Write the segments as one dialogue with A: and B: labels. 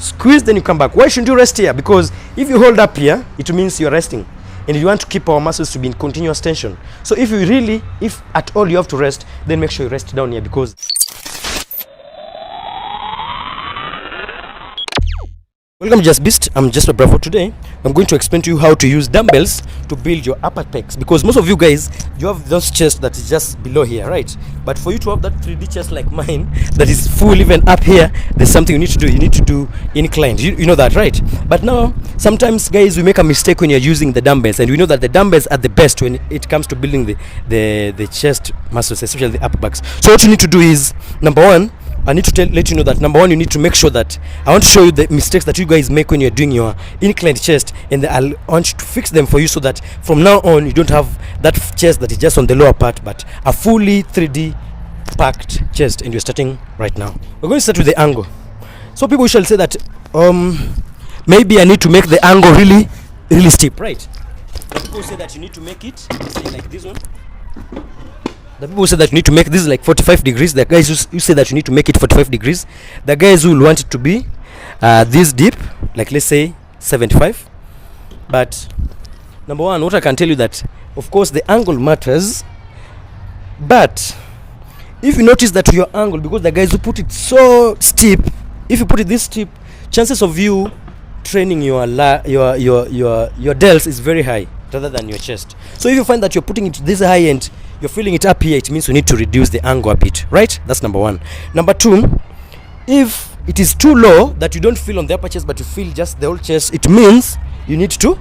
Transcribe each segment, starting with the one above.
A: squeeze, then you come back. Why shouldn't you rest here? Because if you hold up here, it means you're resting, and you want to keep our muscles to be in continuous tension. So if at all you have to rest, then make sure you rest down here. Because welcome to Jasper. I'm Jasper Bravo. Today I'm going to explain to you how to use dumbbells to build your upper pecs, because most of you guys, you have those chest that is just below here, right? But for you to have that 3D chest like mine that is full even up here, there's something you need to do. You need to do inclined. You know that, right? But now sometimes guys, we make a mistake when you're using the dumbbells, and we know that the dumbbells are the best when it comes to building the chest muscles, especially the upper backs. So what you need to do is, number one, I need to let you know that number one, you need to make sure that I want to show you the mistakes that you guys make when you're doing your inclined chest, and I want you to fix them for you so that from now on you don't have that chest that is just on the lower part, but a fully 3D packed chest. And you're starting right now. We're going to start with the angle. So people shall say that maybe I need to make the angle really steep, right? But people say that you need to make it say like this one. The people say that you need to make this like 45 degrees. The guys who say that you need to make it 45 degrees. The guys who will want it to be this deep, like let's say 75. But number one, what I can tell you that, of course, the angle matters. But if you notice that your angle, because the guys who put it so steep, if you put it this steep, chances of you training your delts is very high rather than your chest. So if you find that you're putting it this high and you're feeling it up here, it means you need to reduce the angle a bit, right? That's number one. Number two, if it is too low that you don't feel on the upper chest but you feel just the whole chest, it means you need to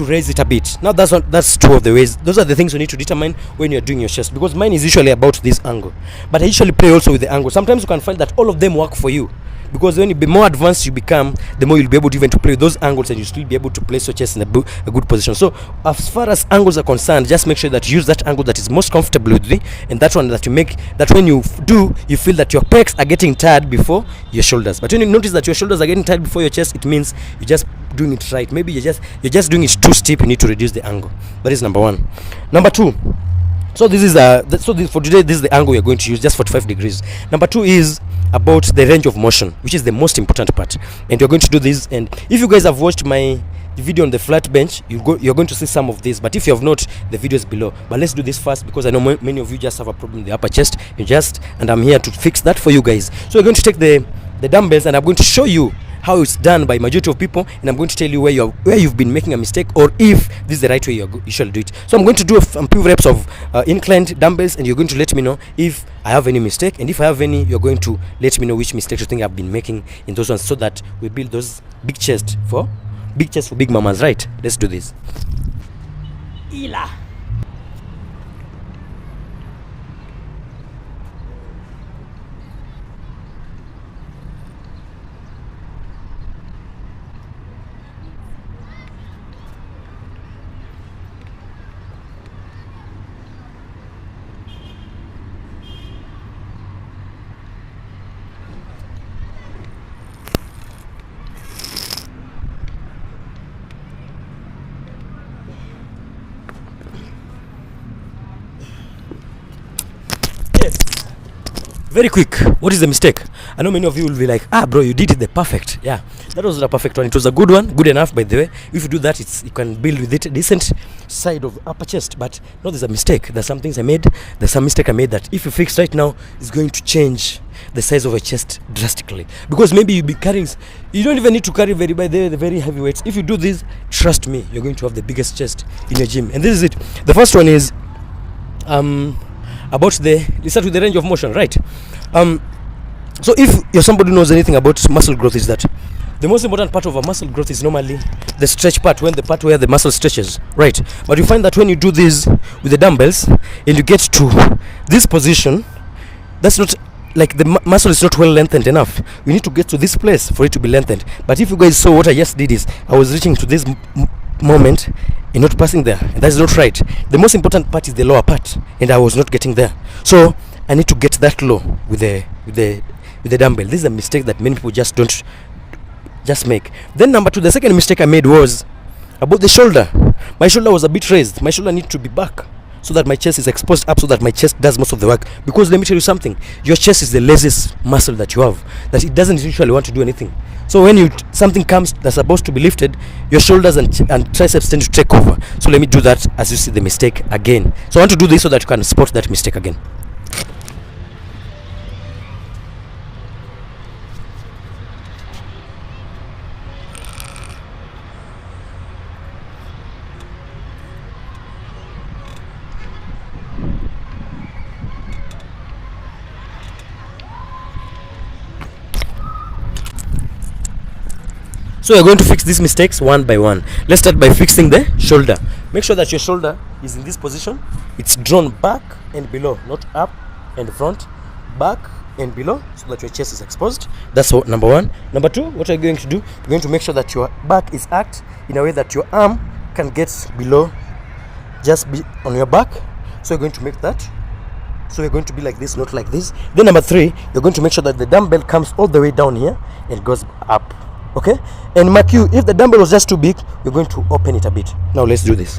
A: raise it a bit. Now that's two of the ways. Those are the things you need to determine when you're doing your chest, because mine is usually about this angle, but I usually play also with the angle. Sometimes you can find that all of them work for you, because when the more advanced you become, the more you'll be able to even to play with those angles, and you'll still be able to place your chest in a good position. So as far as angles are concerned, just make sure that you use that angle that is most comfortable with you, and that one that you make, that when you do, you feel that your pecs are getting tired before your shoulders. But when you notice that your shoulders are getting tired before your chest, it means you're just doing it right. Maybe you're just doing it too steep. You need to reduce the angle. That is number one. Number two, so this is for today, this is the angle we're going to use, just 45 degrees. Number two is about the range of motion, which is the most important part, and you're going to do this. And if you guys have watched my video on the flat bench, you're going to see some of this, but if you have not, the video is below. But let's do this first, because I know many of you just have a problem in the upper chest, and I'm here to fix that for you guys. So we're going to take the dumbbells, and I'm going to show you how it's done by majority of people, and I'm going to tell you where you've been making a mistake, or if this is the right way you should do it. So I'm going to do a few reps of inclined dumbbells, and you're going to let me know if I have any mistake, and if I have any, you're going to let me know which mistakes you think I've been making in those ones, so that we build those big chest for big mamas, right? Let's do this. Ila. Very quick. What is the mistake? I know many of you will be like, bro, you did it the perfect. Yeah, that was the perfect one. It was a good one, good enough, by the way. If you do that, you can build with it a decent side of upper chest. But no, there's a mistake. There's some things I made. There's some mistake I made that if you fix right now, is going to change the size of your chest drastically. Because maybe you'll be carrying, you don't even need to carry the very heavy weights. If you do this, trust me, you're going to have the biggest chest in your gym. And this is it. The first one is about let's start with the range of motion, right? So if you're somebody who knows anything about muscle growth, is that the most important part of a muscle growth is normally the stretch part, when the part where the muscle stretches, right? But you find that when you do this with the dumbbells and you get to this position, that's not like the muscle is not well lengthened enough. You need to get to this place for it to be lengthened. But if you guys saw what I just did, is I was reaching to this moment and not passing there, and that's not right. The most important part is the lower part, and I was not getting there. So I need to get that low with the dumbbell. This is a mistake that many people just don't make. Then number two, the second mistake I made was about the shoulder. My shoulder was a bit raised. My shoulder needs to be back. so that my chest is exposed up, so that my chest does most of the work. Because let me tell you something, your chest is the laziest muscle that you have, that it doesn't usually want to do anything. So when something comes that's supposed to be lifted, your shoulders and triceps tend to take over. So let me do that as you see the mistake again. So I want to do this so that you can spot that mistake again. So we're going to fix these mistakes one by one. Let's start by fixing the shoulder. Make sure that your shoulder is in this position. It's drawn back and below, not up and front, back and below, so that your chest is exposed. That's what, number one. Number two, what are you going to do? You're going to make sure that your back is arched in a way that your arm can get below, just be on your back. So you're going to make that. So you're going to be like this, not like this. Then number three, you're going to make sure that the dumbbell comes all the way down here and goes up. Okay, and mark you, if the dumbbell was just too big, you're going to open it a bit. Now let's do this.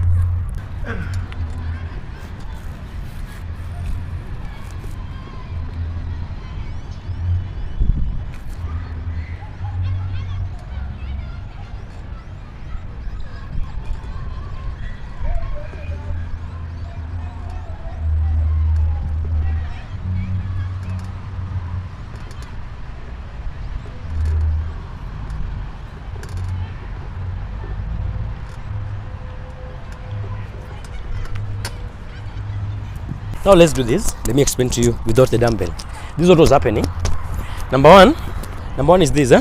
A: Now let's do this. Let me explain to you without the dumbbell. This is what was happening. Number one is this.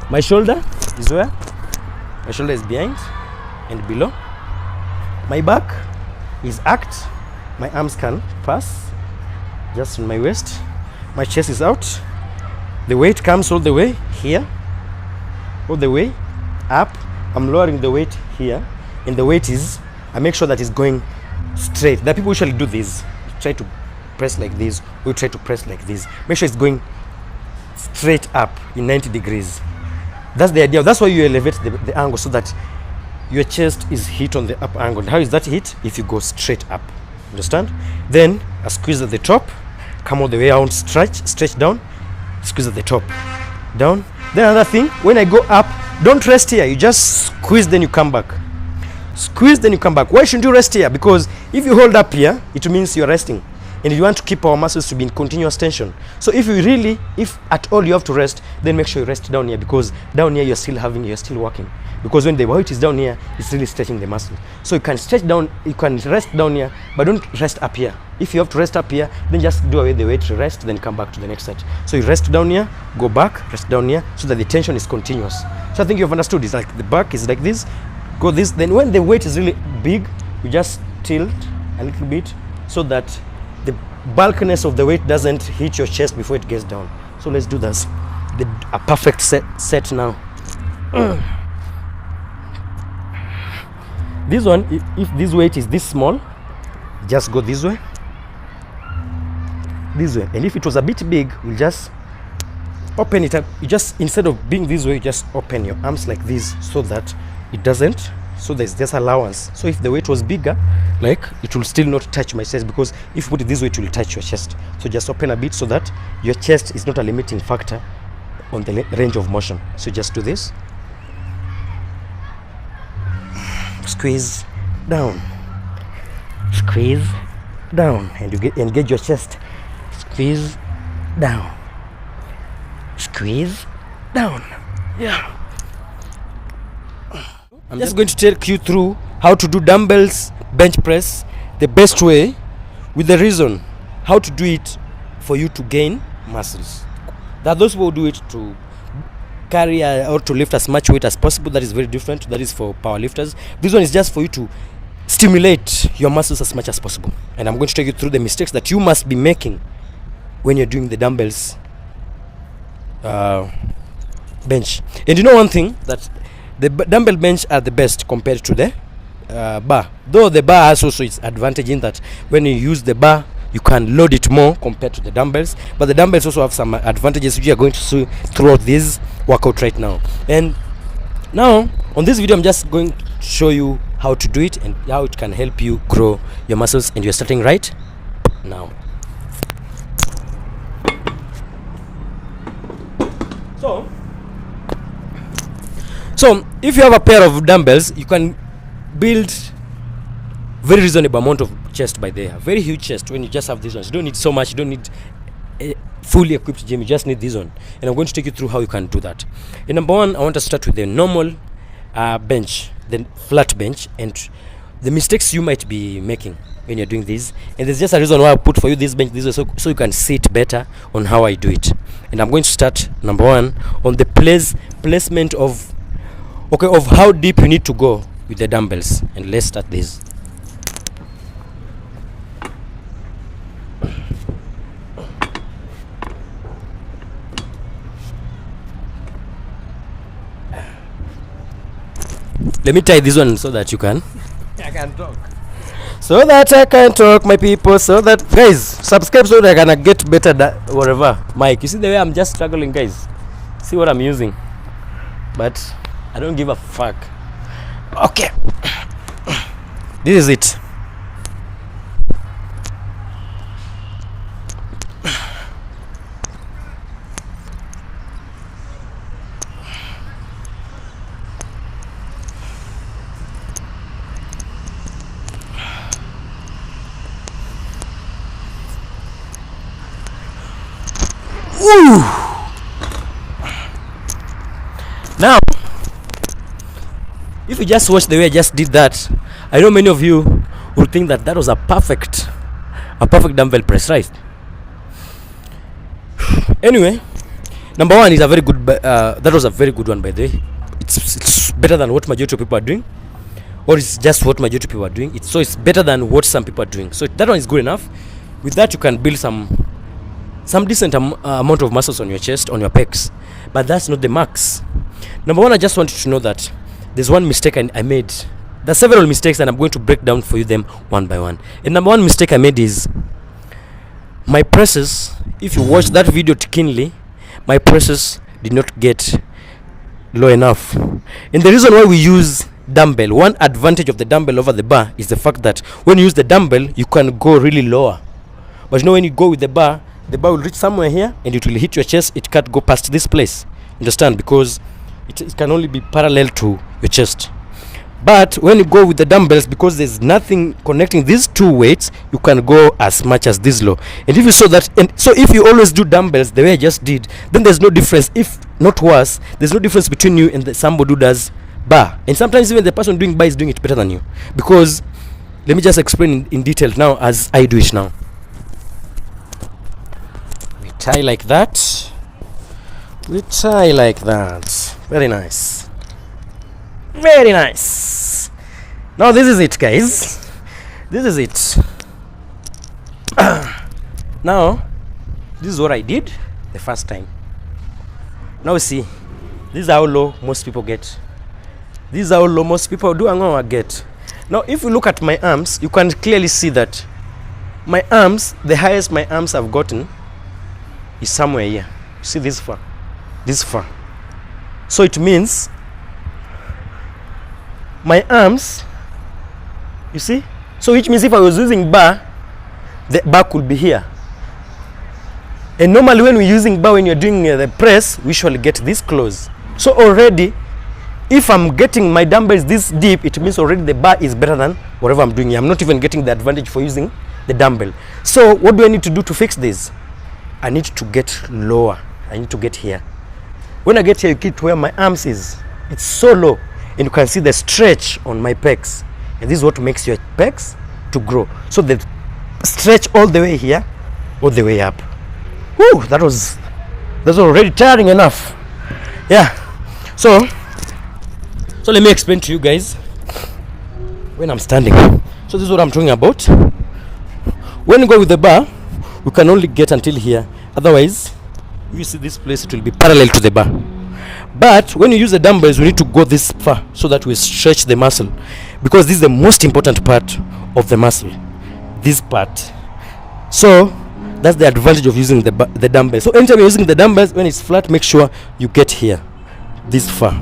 A: My shoulder is where? My shoulder is behind and below. My back is arched. My arms can pass just on my waist. My chest is out. The weight comes all the way here, all the way up. I'm lowering the weight here, and the weight is, I make sure that it's going straight. That people usually do this, try to press like this, or try to press like this. Make sure it's going straight up in 90 degrees. That's the idea. That's why you elevate the angle, so that your chest is hit on the up angle. How is that hit? If you go straight up. Understand? Then a squeeze at the top, come all the way out, stretch down, squeeze at the top, down. Then another thing, when I go up, don't rest here. You just squeeze, then you come back. Squeeze, then you come back. Why shouldn't you rest here? Because if you hold up here, it means you're resting, and you want to keep our muscles to be in continuous tension. So if at all you have to rest, then make sure you rest down here, because down here you're still working. Because when the weight is down here, it's really stretching the muscle. So you can stretch down, you can rest down here, but don't rest up here. If you have to rest up here, then just do away the weight, rest, then come back to the next set. So you rest down here, go back, rest down here, so that the tension is continuous. So I think you've understood. It's like the back is like this, go this. Then when the weight is really big, you just tilt a little bit, so that the bulkiness of the weight doesn't hit your chest before it gets down. So let's do this. A perfect set now. This one, if this weight is this small, just go this way, and if it was a bit big, we'll just open it up. You just, instead of being this way, you just open your arms like this, so that it doesn't, so there's this allowance. So if the weight was bigger, like, it will still not touch my chest, because if you put it this way, it will touch your chest. So just open a bit, so that your chest is not a limiting factor on the range of motion. So just do this, squeeze down, squeeze down, and you engage your chest. Squeeze down, squeeze down. Yeah. I'm just going to take you through how to do dumbbells bench press the best way, with the reason how to do it for you to gain muscles. There are those who do it to carry or to lift as much weight as possible. That is very different. That is for power lifters. This one is just for you to stimulate your muscles as much as possible. And I'm going to take you through the mistakes that you must be making when you're doing the dumbbells bench. And you know one thing, that the dumbbell bench are the best compared to the bar. Though the bar has also its advantage in that when you use the bar, you can load it more compared to the dumbbells. But the dumbbells also have some advantages, which you are going to see throughout this workout right now. And now on this video, I'm just going to show you how to do it and how it can help you grow your muscles, and you're starting right now. So if you have a pair of dumbbells, you can build very reasonable amount of chest by there. Very huge chest when you just have these ones. You don't need so much. You don't need a fully equipped gym. You just need this one. And I'm going to take you through how you can do that. And number one, I want to start with the normal bench, the flat bench, and the mistakes you might be making when you're doing this. And there's just a reason why I put for you this bench this way, so you can see it better on how I do it. And I'm going to start, number one, on the placement of how deep you need to go with the dumbbells. And let's start this. Let me tie this one so that you can.
B: I can talk.
A: So that I can talk, my people. So that, guys, subscribe so that I can get better whatever. Mike, you see the way I'm just struggling, guys. See what I'm using, but I don't give a fuck. Okay, this is it. Woo! Now, if you just watch the way I just did that, I know many of you will think that was a perfect dumbbell press, right? Anyway, number one is a very good. That was a very good one, by the way. It's better than what majority of people are doing, or it's just what majority of people are doing. It's better than what some people are doing. So that one is good enough. With that, you can build some decent amount of muscles on your chest, on your pecs, but that's not the max. Number one, I just want you to know that there's one mistake I made. There's several mistakes, and I'm going to break down for you them one by one. And number one mistake I made is my presses. If you watch that video keenly, my presses did not get low enough. And the reason why we use dumbbell, one advantage of the dumbbell over the bar is the fact that when you use the dumbbell, you can go really lower. But you know, when you go with the bar will reach somewhere here and it will hit your chest. It can't go past this place. Understand? Because it can only be parallel to your chest. But when you go with the dumbbells, because there's nothing connecting these two weights, you can go as much as this low. And if you saw that, and so if you always do dumbbells the way I just did, then there's no difference. If not worse, there's no difference between you and somebody who does bar. And sometimes even the person doing bar is doing it better than you. Because let me just explain in detail now as I do it now. Tie like that. We tie like that. Very nice. Very nice. Now this is it, guys. This is it. Now, this is what I did the first time. Now see, this is how low most people get. This is how low most people do and get. Now, if you look at my arms, you can clearly see that my arms, the highest my arms have gotten is somewhere here. See this far. So it means my arms, you see, so which means if I was using bar, the bar could be here. And normally when we're using bar, when you're doing the press, we usually get this close. So already, if I'm getting my dumbbells this deep, it means already the bar is better than whatever I'm doing here. I'm not even getting the advantage for using the dumbbell. So what do I need to do to fix this? I need to get lower. I need to get here. When I get here, you get where my arms is. It's so low, and you can see the stretch on my pecs. And this is what makes your pecs to grow. So the stretch all the way here, all the way up. Woo! That's already tiring enough. Yeah. So let me explain to you guys when I'm standing. So this is what I'm talking about. When you go with the bar, you can only get until here. Otherwise, you see this place, it will be parallel to the bar. But when you use the dumbbells, we need to go this far so that we stretch the muscle, because this is the most important part of the muscle, this part. So that's the advantage of using the dumbbell. So anytime you're using the dumbbells, when it's flat, make sure you get here, this far.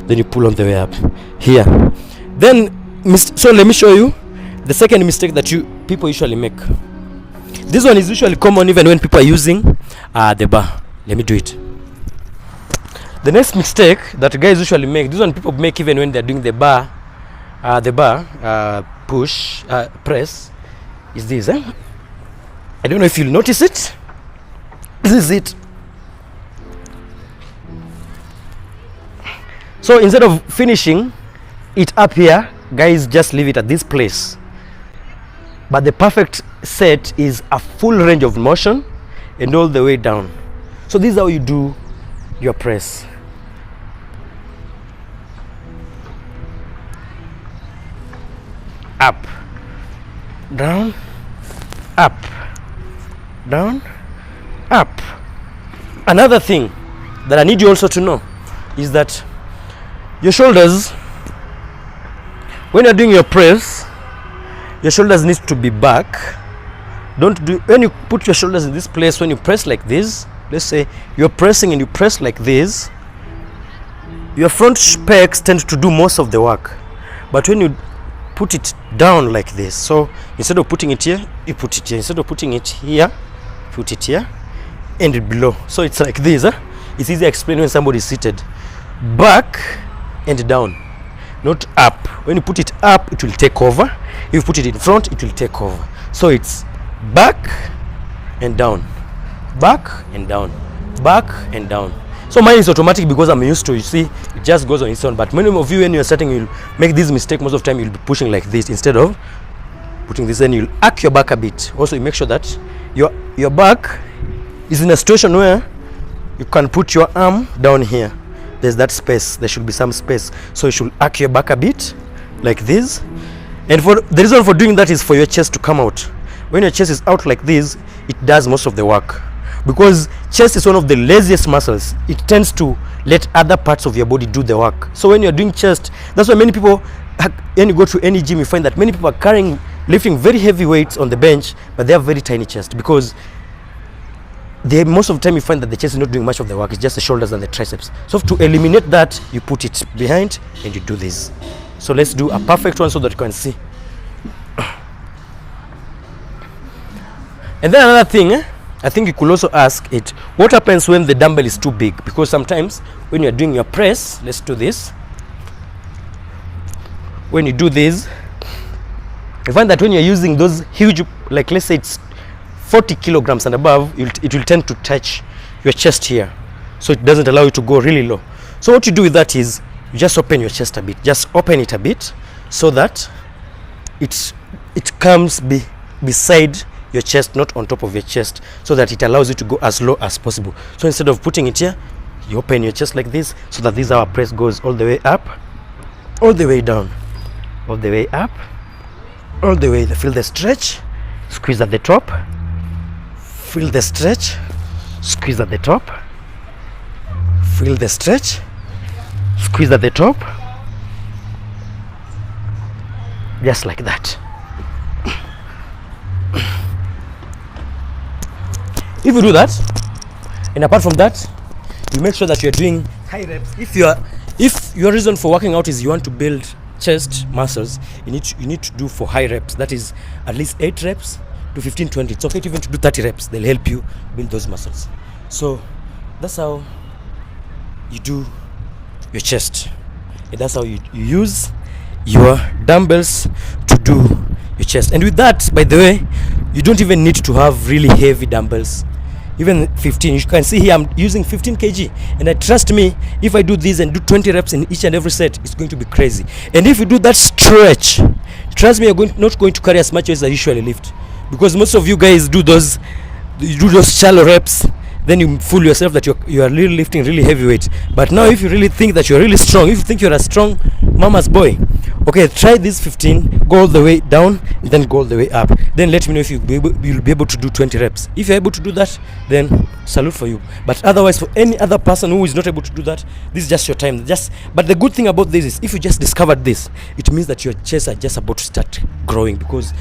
A: Then you pull on the way up here. Then So let me show you the second mistake that people usually make. This one is usually common even when people are using the bar. Let me do it. The next mistake that guys usually make, this one people make even when they're doing the bar push press, is this. I don't know if you'll notice it. This is it. So instead of finishing it up here, guys, just leave it at this place. But the perfect set is a full range of motion and all the way down. So this is how you do your press. Up, down, up, down, up. Another thing that I need you also to know is that your shoulders, when you're doing your press, your shoulders need to be back. When you put your shoulders in this place, when you press like this, let's say you're pressing and you press like this, your front pecs tend to do most of the work. But when you put it down like this, so instead of putting it here, you put it here. Instead of putting it here, put it here and it below. So it's like this. It's easy to explain when somebody is seated. Back and down, not up. When you put it up, it will take over. If you put it in front, it will take over. So it's back and down, back and down, back and down. So mine is automatic because I'm used to, you see, it just goes on its own. But many of you, when you're starting, you'll make this mistake. Most of the time you'll be pushing like this instead of putting this, and you'll arc your back a bit. Also, you make sure that your back is in a situation where you can put your arm down here. There's that space, there should be some space. So you should arc your back a bit like this. And for the reason for doing that is for your chest to come out. When your chest is out like this, it does most of the work. Because chest is one of the laziest muscles. It tends to let other parts of your body do the work. So when you're doing chest, that's why many people, when you go to any gym, you find that many people are lifting very heavy weights on the bench, but they have very tiny chest, because most of the time you find that the chest is not doing much of the work. It's just the shoulders and the triceps. So to eliminate that, you put it behind and you do this. So let's do a perfect one so that you can see. And then another thing, I think you could also ask it, what happens when the dumbbell is too big? Because sometimes when you're doing your press, let's do this. When you do this, you find that when you're using those huge, like let's say it's 40 kilograms and above, it will tend to touch your chest here. So it doesn't allow you to go really low. So what you do with that is you just open your chest a bit. Just open it a bit so that it comes beside your chest, not on top of your chest, so that it allows you to go as low as possible. So instead of putting it here, you open your chest like this, so that this is how our press goes all the way up, all the way down, all the way up, all the way. Feel the stretch, squeeze at the top, feel the stretch, squeeze at the top, feel the stretch, squeeze at the top, just like that. If you do that, and apart from that, you make sure that you're doing high reps. If your reason for working out is you want to build chest muscles, you need to do for high reps. That is at least 8 reps to 15-20. It's okay to even to do 30 reps. They'll help you build those muscles. So that's how you do your chest, and that's how you use your dumbbells to do your chest. And with that, by the way, you don't even need to have really heavy dumbbells. Even 15, you can see here I'm using 15 kg, and trust me, if I do this and do 20 reps in each and every set, it's going to be crazy. And if you do that stretch, trust me, you're not going to carry as much as I usually lift, because most of you guys do those shallow reps, then you fool yourself that you are really lifting really heavy weight. But now if you really think that you're really strong, if you think you're a strong mama's boy, okay, try this 15, go all the way down, and then go all the way up. Then let me know if you'll be able to do 20 reps. If you're able to do that, then salute for you. But otherwise, for any other person who is not able to do that, this is just your time. But the good thing about this is, if you just discovered this, it means that your chests are just about to start growing. Because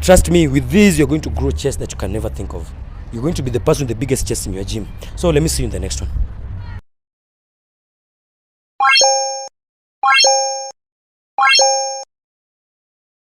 A: trust me, with this, you're going to grow chests that you can never think of. You're going to be the person with the biggest chest in your gym. So let me see you in the next one.